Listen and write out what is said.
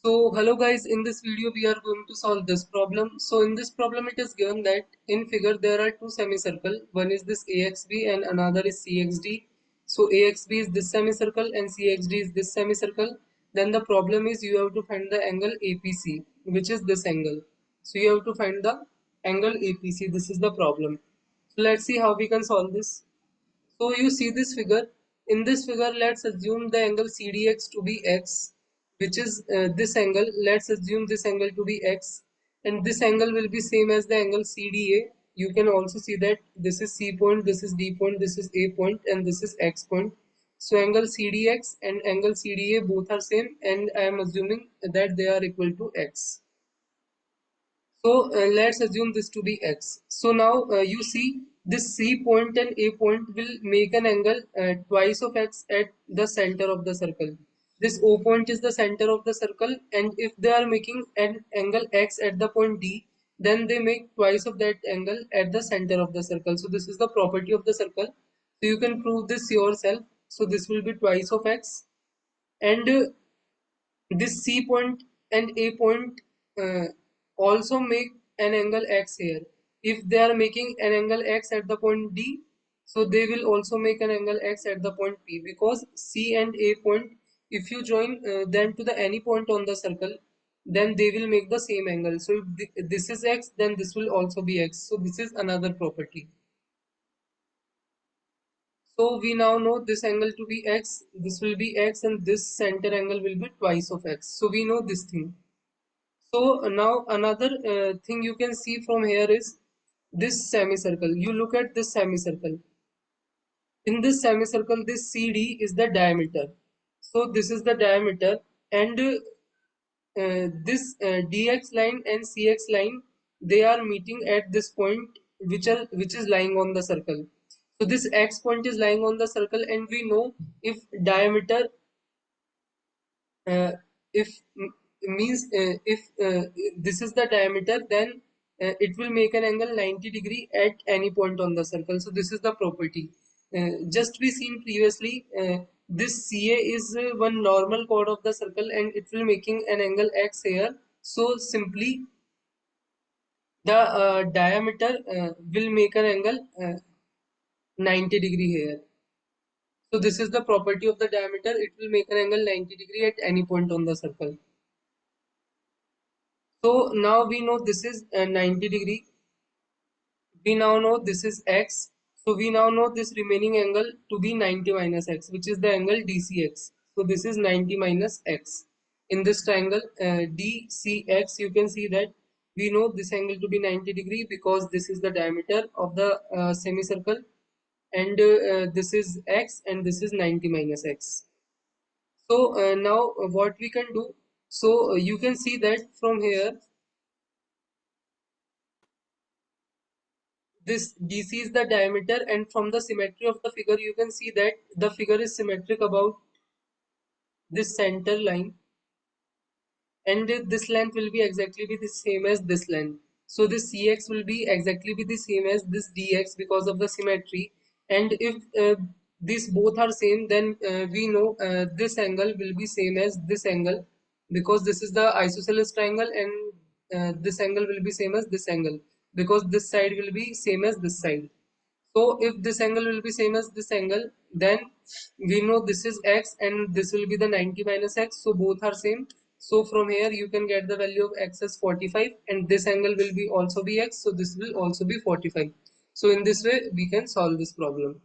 So hello guys, in this video we are going to solve this problem. So in this problem it is given that in figure there are two semicircle. One is this AXB and another is CXD. So AXB is this semicircle and CXD is this semicircle. Then the problem is you have to find the angle APC, which is this angle. So you have to find the angle APC. This is the problem. So let's see how we can solve this. So you see this figure. In this figure, let's assume the angle CDX to be x, which is this angle. Let's assume this angle to be x, and this angle will be same as the angle CDA. You can also see that this is C point, this is D point, this is A point, and this is X point. So angle CDX and angle CDA both are same, and I am assuming that they are equal to x. So let's assume this to be x. So now you see this C point and A point will make an angle twice of x at the center of the circle. This O point is the center of the circle, and if they are making an angle x at the point D, then they make twice of that angle at the center of the circle. So this is the property of the circle. So you can prove this yourself. So this will be twice of x, and this C point and A point uh, also make an angle x here. If they are making an angle x at the point D, so they will also make an angle x at the point P, because C and A point, if you join them to the any point on the circle, then they will make the same angle. So if this is x, then this will also be x. So this is another property. So we now know this angle to be x, this will be x, and this center angle will be twice of x. So we know this thing. So now another thing you can see from here is this semicircle. You look at this semicircle. In this semicircle, this CD is the diameter. So this is the diameter, and this DX line and CX line, they are meeting at this point, which is lying on the circle. So this X point is lying on the circle, and we know if diameter uh, if means if this is the diameter, then it will make an angle 90 degree at any point on the circle. So this is the property just we seen previously. This CA is one normal chord of the circle, and it will making an angle x here. So simply the diameter will make an angle 90 degree here. So this is the property of the diameter. It will make an angle 90 degree at any point on the circle. So now we know this is 90 degree. We now know this is x. So we now know this remaining angle to be 90 minus x, which is the angle DCX. So this is 90 minus x. In this triangle DCX, you can see that we know this angle to be 90 degree, because this is the diameter of the semicircle, and this is x, and this is 90 minus x. So now what we can do, so you can see that from here this DC is the diameter, and from the symmetry of the figure you can see that the figure is symmetric about this center line, and this length will be exactly be the same as this length. So this CX will be exactly be the same as this DX because of the symmetry. And if these both are same, then we know this angle will be same as this angle, because this is the isosceles triangle, and this angle will be same as this angle, because this side will be same as this side. So if this angle will be same as this angle, then we know this is x, and this will be the 90 minus x. So both are same. So from here you can get the value of x as 45, and this angle will be also be x. So this will also be 45. So in this way we can solve this problem.